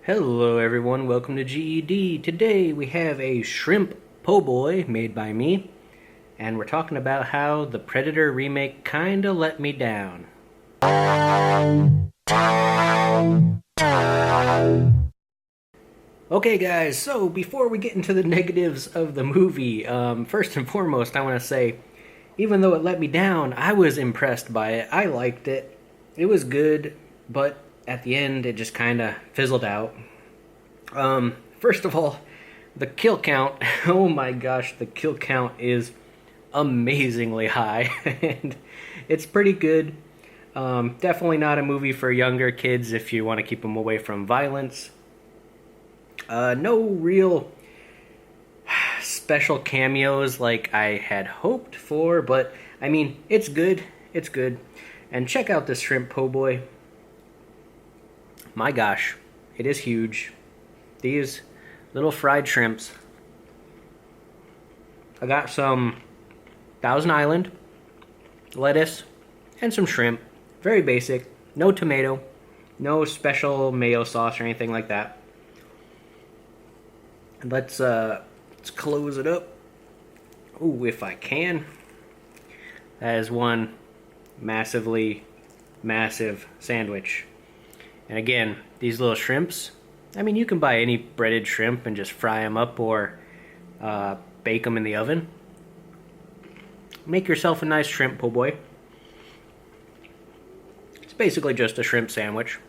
Hello everyone, welcome to GED. Today we have a shrimp po' boy made by me, and we're talking about how the Predator remake kinda let me down. Okay guys, so before we get into the negatives of the movie, first and foremost I want to say, even though it let me down, I was impressed by it. I liked it. It was good, but at the end it just kinda fizzled out. First of all, the kill count, oh my gosh, the kill count is amazingly high, and it's pretty good. Definitely not a movie for younger kids if you want to keep them away from violence. No real special cameos like I had hoped for, but I mean, it's good. It's good. And check out this shrimp po' boy. My gosh, it is huge. These little fried shrimps. I got some Thousand Island, lettuce, and some shrimp. Very basic. No tomato. No special mayo sauce or anything like that. And let's close it up. Ooh, if I can. That is one massive sandwich. And again, these little shrimps, I mean, you can buy any breaded shrimp and just fry them up or bake them in the oven. Make yourself a nice shrimp po' boy. It's basically just a shrimp sandwich.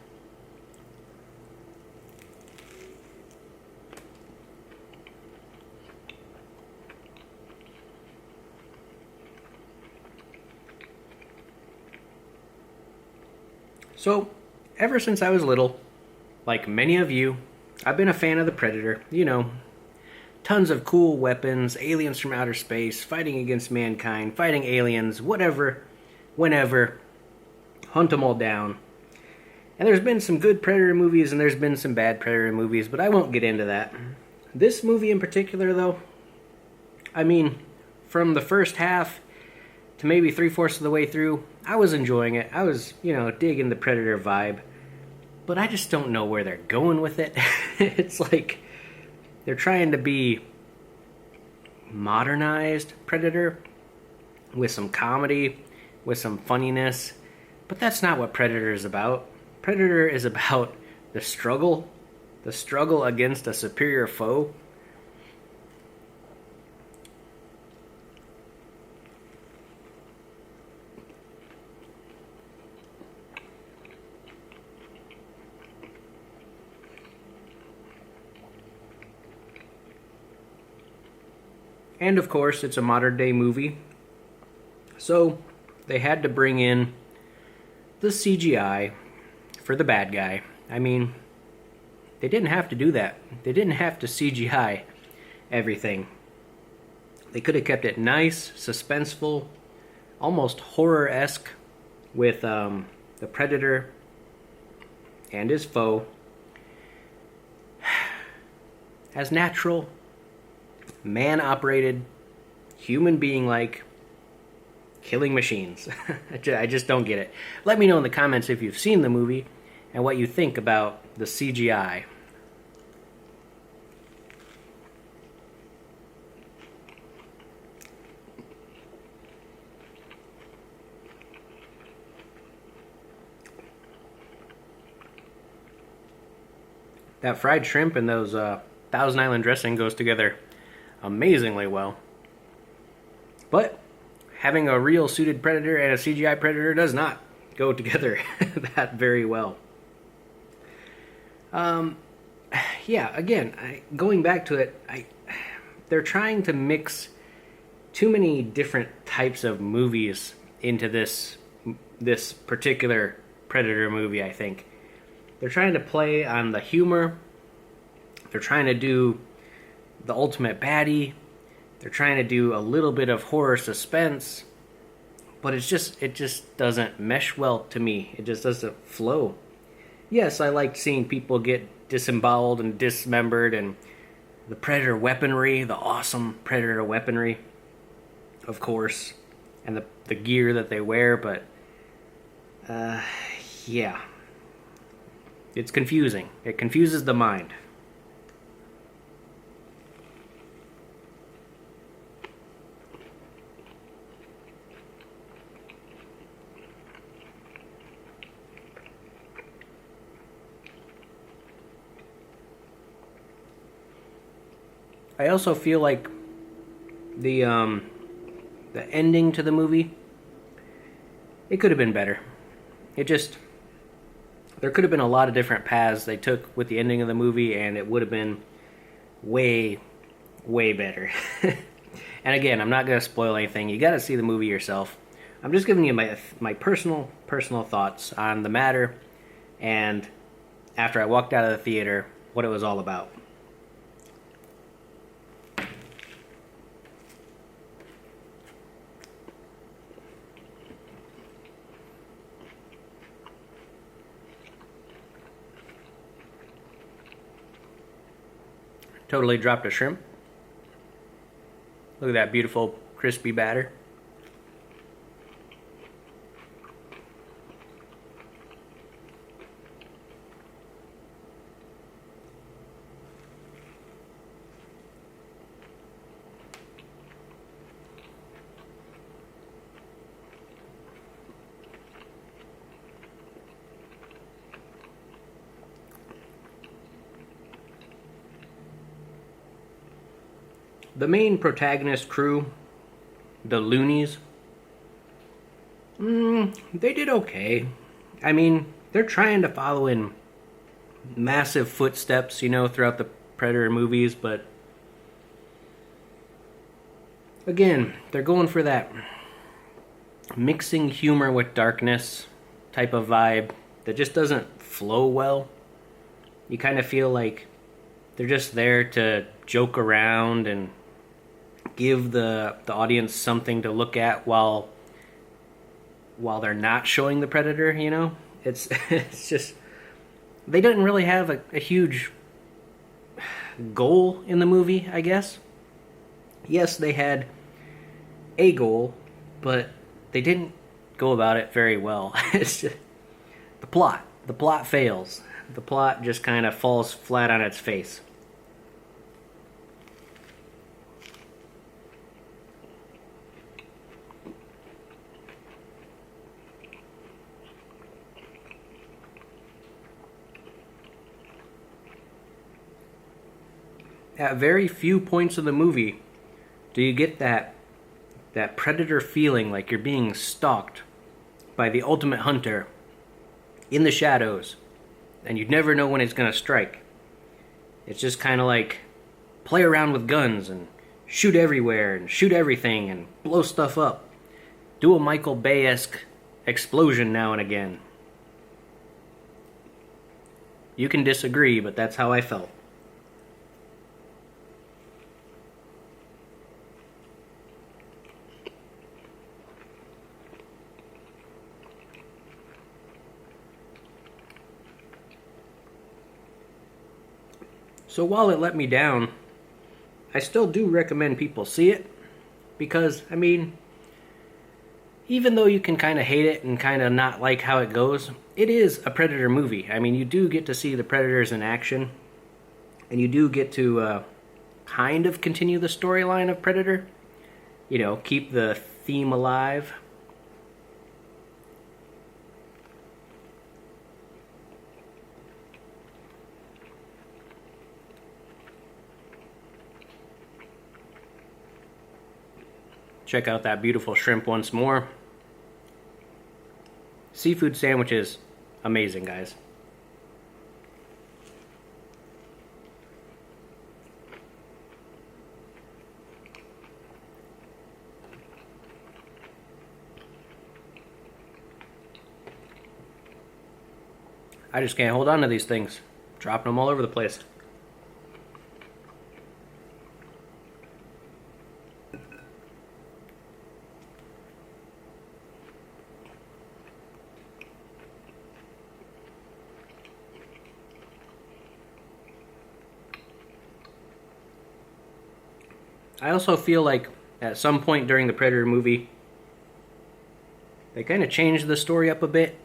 So, ever since I was little, like many of you, I've been a fan of the Predator. You know, tons of cool weapons, aliens from outer space, fighting against mankind, fighting aliens, whatever, whenever, hunt them all down. And there's been some good Predator movies and there's been some bad Predator movies, but I won't get into that. This movie in particular, though, I mean, from the first half to maybe 3/4 of the way through, I was enjoying it. I was, digging the Predator vibe. But I just don't know where they're going with it. It's like they're trying to be modernized Predator with some comedy, with some funniness. But that's not what Predator is about. Predator is about the struggle against a superior foe. And of course, it's a modern day movie. So they had to bring in the CGI for the bad guy. I mean, they didn't have to do that. They didn't have to CGI everything. They could have kept it nice, suspenseful, almost horror-esque with the Predator and his foe as natural, man-operated, human being-like killing machines. I just don't get it. Let me know in the comments if you've seen the movie and what you think about the CGI. That fried shrimp and those Thousand Island dressing goes together amazingly well. But having a real suited Predator and a CGI Predator does not go together that very well. Yeah, again, going back to it, they're trying to mix too many different types of movies into this particular Predator movie, I think. They're trying to play on the humor. They're trying to do the ultimate baddie. They're trying to do a little bit of horror suspense, but it just doesn't mesh well to me. It just doesn't flow. Yes, I liked seeing people get disemboweled and dismembered, and the Predator weaponry, the awesome Predator weaponry, of course, and the gear that they wear, but yeah. It's confusing. It confuses the mind. I also feel like the ending to the movie, it could have been better. There could have been a lot of different paths they took with the ending of the movie, and it would have been way, way better. And again, I'm not going to spoil anything. You got to see the movie yourself. I'm just giving you my personal thoughts on the matter, and after I walked out of the theater, what it was all about. Totally dropped a shrimp. Look at that beautiful crispy batter. The main protagonist crew, the loonies, they did okay. I mean, they're trying to follow in massive footsteps, throughout the Predator movies, but again, they're going for that mixing humor with darkness type of vibe that just doesn't flow well. You kind of feel like they're just there to joke around and give the audience something to look at while they're not showing the Predator, It's it's just, they didn't really have a huge goal in the movie, I guess. Yes, they had a goal, but they didn't go about it very well. It's just, the plot fails. The plot just kind of falls flat on its face. At very few points of the movie do you get that Predator feeling like you're being stalked by the ultimate hunter in the shadows, and you'd never know when it's going to strike. It's just kind of like play around with guns and shoot everywhere and shoot everything and blow stuff up. Do a Michael Bay-esque explosion now and again. You can disagree, but that's how I felt. So while it let me down, I still do recommend people see it, because, I mean, even though you can kind of hate it and kind of not like how it goes, it is a Predator movie. I mean, you do get to see the Predators in action, and you do get to kind of continue the storyline of Predator, keep the theme alive. Check out that beautiful shrimp once more. Seafood sandwiches, amazing, guys. I just can't hold on to these things. Dropping them all over the place. I also feel like at some point during the Predator movie, they kind of changed the story up a bit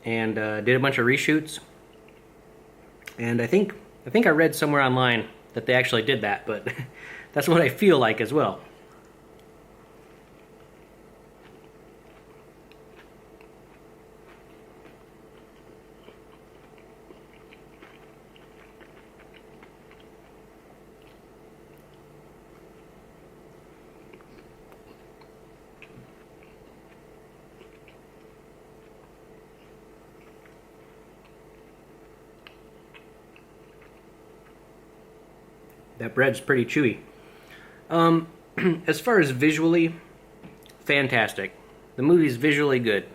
and did a bunch of reshoots. And I think I read somewhere online that they actually did that, but that's what I feel like as well. That bread's pretty chewy. As far as visually, fantastic. The movie's visually good.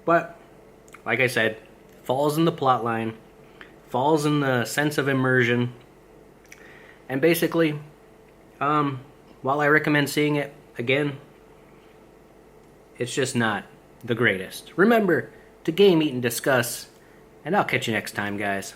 But, like I said, falls in the plot line, falls in the sense of immersion. And basically, while I recommend seeing it again, it's just not the greatest. Remember to game, eat, and discuss, and I'll catch you next time, guys.